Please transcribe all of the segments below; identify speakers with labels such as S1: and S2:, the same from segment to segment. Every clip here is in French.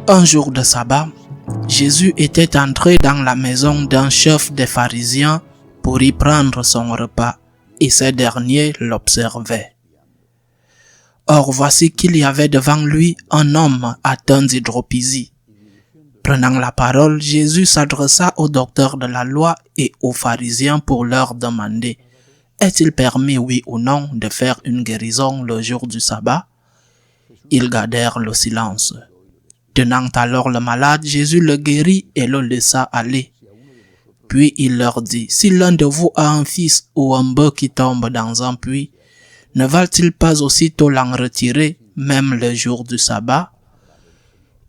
S1: Un jour de sabbat, Jésus était entré dans la maison d'un chef des pharisiens pour y prendre son repas, et ce dernier l'observait. Or voici qu'il y avait devant lui un homme atteint d'hydropésie. Prenant la parole, Jésus s'adressa aux docteurs de la loi et aux pharisiens pour leur demander: est-il permis, oui ou non, de faire une guérison le jour du sabbat? Ils gardèrent le silence. Tenant alors le malade, Jésus le guérit et le laissa aller. Puis il leur dit: si l'un de vous a un fils ou un bœuf qui tombe dans un puits, ne va-t-il pas aussitôt l'en retirer, même le jour du sabbat?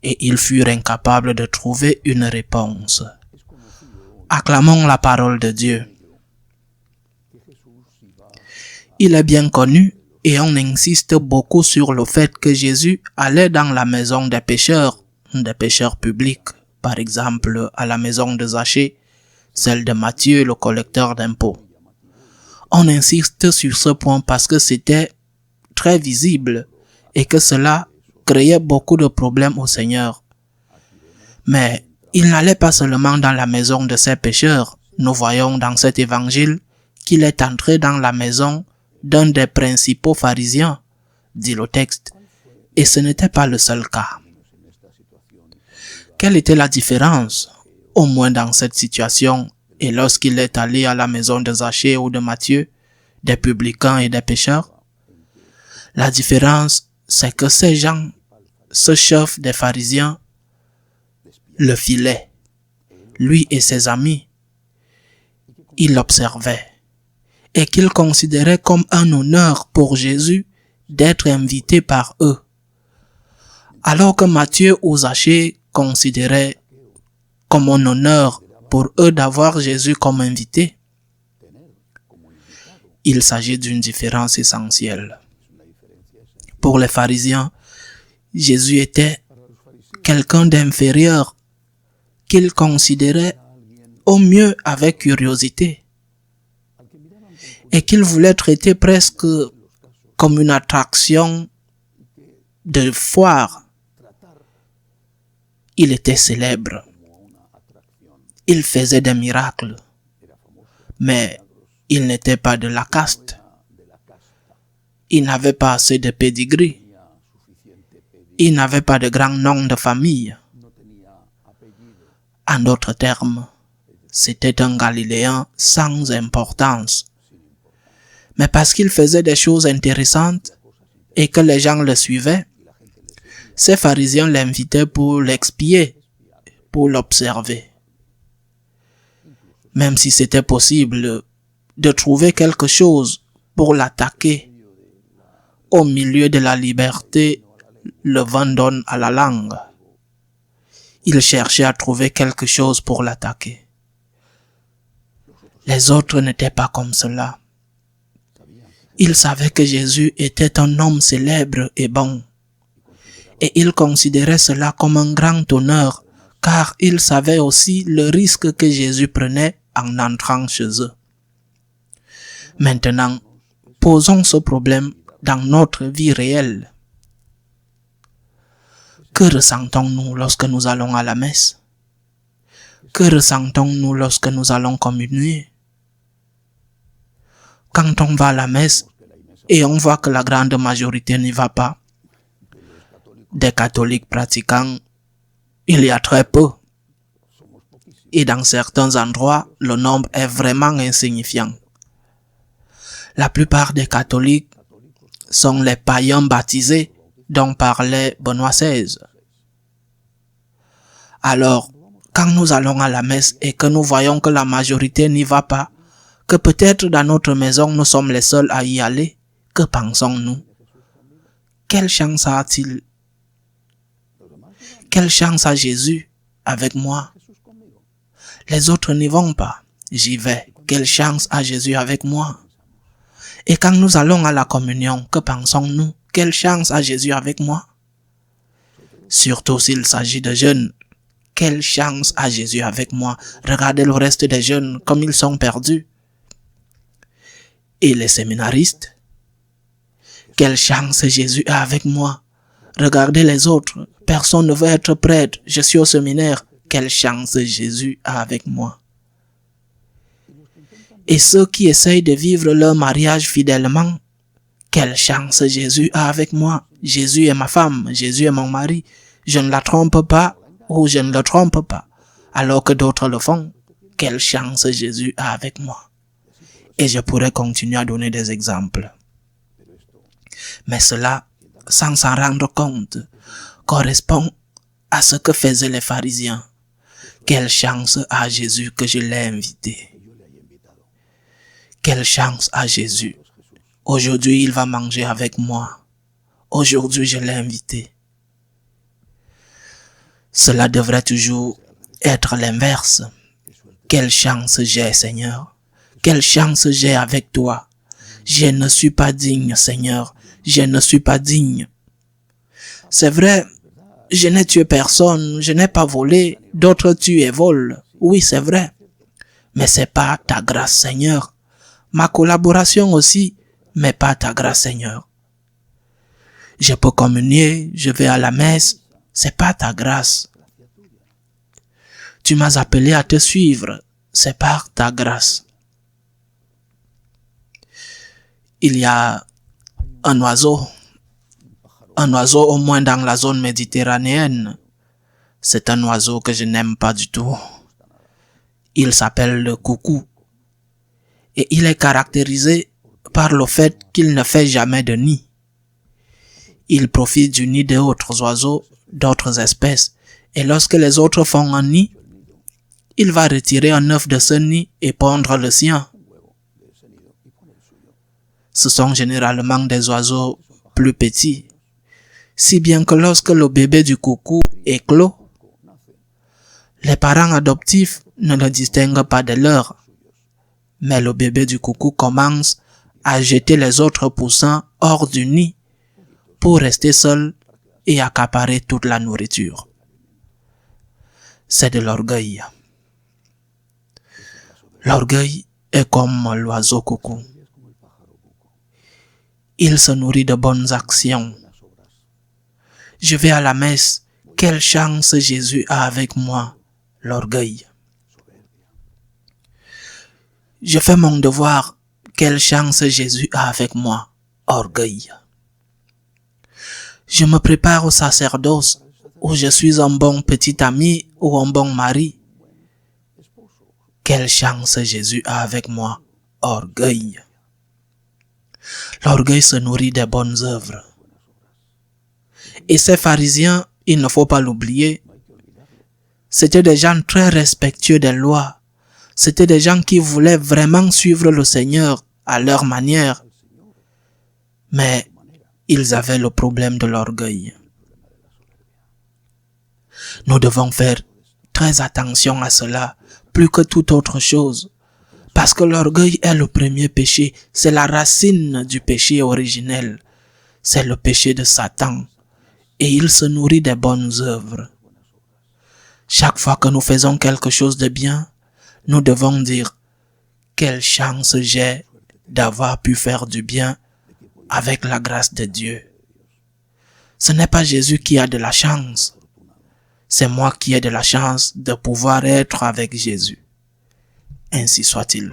S1: Et ils furent incapables de trouver une réponse. Acclamons la parole de Dieu. Il est bien connu, et on insiste beaucoup sur le fait que Jésus allait dans la maison des pécheurs publics, par exemple à la maison de Zachée, celle de Matthieu, le collecteur d'impôts. On insiste sur ce point parce que c'était très visible et que cela créait beaucoup de problèmes au Seigneur. Mais il n'allait pas seulement dans la maison de ces pécheurs. Nous voyons dans cet évangile qu'il est entré dans la maison d'un des principaux pharisiens, dit le texte, et ce n'était pas le seul cas. Quelle était la différence, au moins dans cette situation, et lorsqu'il est allé à la maison de Zachée ou de Matthieu, des publicains et des pécheurs? La différence, c'est que ces gens, ce chef des pharisiens, le filaient, lui et ses amis. Ils l'observaient, et qu'ils considéraient comme un honneur pour Jésus d'être invité par eux. Alors que Matthieu ou Zachée considéraient comme un honneur pour eux d'avoir Jésus comme invité. Il s'agit d'une différence essentielle. Pour les pharisiens, Jésus était quelqu'un d'inférieur qu'ils considéraient au mieux avec curiosité et qu'ils voulaient traiter presque comme une attraction de foire. Il était célèbre. Il faisait des miracles. Mais il n'était pas de la caste. Il n'avait pas assez de pédigré. Il n'avait pas de grand nom de famille. En d'autres termes, c'était un Galiléen sans importance. Mais parce qu'il faisait des choses intéressantes et que les gens le suivaient, ces pharisiens l'invitaient pour l'expier, pour l'observer. Même si c'était possible de trouver quelque chose pour l'attaquer, au milieu de la liberté, le vent donne à la langue. Il cherchait à trouver quelque chose pour l'attaquer. Les autres n'étaient pas comme cela. Ils savaient que Jésus était un homme célèbre et bon. Et ils considéraient cela comme un grand honneur, car ils savaient aussi le risque que Jésus prenait en entrant chez eux. Maintenant, posons ce problème dans notre vie réelle. Que ressentons-nous lorsque nous allons à la messe? Que ressentons-nous lorsque nous allons communier? Quand on va à la messe et on voit que la grande majorité n'y va pas, des catholiques pratiquants, il y a très peu. Et dans certains endroits, le nombre est vraiment insignifiant. La plupart des catholiques sont les païens baptisés dont parlait Benoît XVI. Alors, quand nous allons à la messe et que nous voyons que la majorité n'y va pas, que peut-être dans notre maison nous sommes les seuls à y aller, que pensons-nous? Quelle chance a-t-il? Quelle chance a Jésus avec moi? Les autres n'y vont pas, j'y vais. Quelle chance a Jésus avec moi? Et quand nous allons à la communion, que pensons-nous? Quelle chance a Jésus avec moi? Surtout s'il s'agit de jeunes. Quelle chance a Jésus avec moi? Regardez le reste des jeunes comme ils sont perdus. Et les séminaristes? Quelle chance Jésus a avec moi? Regardez les autres, personne ne veut être prêtre, je suis au séminaire. Quelle chance Jésus a avec moi. Et ceux qui essayent de vivre leur mariage fidèlement, quelle chance Jésus a avec moi. Jésus est ma femme, Jésus est mon mari. Je ne la trompe pas ou je ne le trompe pas, alors que d'autres le font. Quelle chance Jésus a avec moi. Et je pourrais continuer à donner des exemples. Mais cela, sans s'en rendre compte, correspond à ce que faisaient les pharisiens. Quelle chance a Jésus que je l'ai invité. Quelle chance a Jésus. Aujourd'hui, il va manger avec moi. Aujourd'hui, je l'ai invité. Cela devrait toujours être l'inverse. Quelle chance j'ai, Seigneur. Quelle chance j'ai avec toi. Je ne suis pas digne, Seigneur. Je ne suis pas digne. C'est vrai, je n'ai tué personne, je n'ai pas volé, d'autres tuent et volent. Oui, c'est vrai. Mais c'est pas ta grâce, Seigneur. Ma collaboration aussi, mais pas ta grâce, Seigneur. Je peux communier, je vais à la messe, c'est pas ta grâce. Tu m'as appelé à te suivre, c'est par ta grâce. Il y a un oiseau au moins dans la zone méditerranéenne. C'est un oiseau que je n'aime pas du tout. Il s'appelle le coucou. Et il est caractérisé par le fait qu'il ne fait jamais de nid. Il profite du nid d'autres oiseaux, d'autres espèces. Et lorsque les autres font un nid, il va retirer un œuf de ce nid et pondre le sien. Ce sont généralement des oiseaux plus petits. Si bien que lorsque le bébé du coucou éclot, les parents adoptifs ne le distinguent pas de leur. Mais le bébé du coucou commence à jeter les autres poussins hors du nid pour rester seul et accaparer toute la nourriture. C'est de l'orgueil. L'orgueil est comme l'oiseau coucou. Il se nourrit de bonnes actions. Je vais à la messe. Quelle chance Jésus a avec moi. L'orgueil. Je fais mon devoir. Quelle chance Jésus a avec moi. Orgueil. Je me prépare au sacerdoce où je suis un bon petit ami ou un bon mari. Quelle chance Jésus a avec moi. Orgueil. L'orgueil se nourrit des bonnes œuvres. Et ces pharisiens, il ne faut pas l'oublier, c'était des gens très respectueux des lois. C'était des gens qui voulaient vraiment suivre le Seigneur à leur manière. Mais ils avaient le problème de l'orgueil. Nous devons faire très attention à cela, plus que toute autre chose. Parce que l'orgueil est le premier péché. C'est la racine du péché originel. C'est le péché de Satan. Et il se nourrit des bonnes œuvres. Chaque fois que nous faisons quelque chose de bien, nous devons dire « Quelle chance j'ai d'avoir pu faire du bien avec la grâce de Dieu. » Ce n'est pas Jésus qui a de la chance. C'est moi qui ai de la chance de pouvoir être avec Jésus. Ainsi soit-il.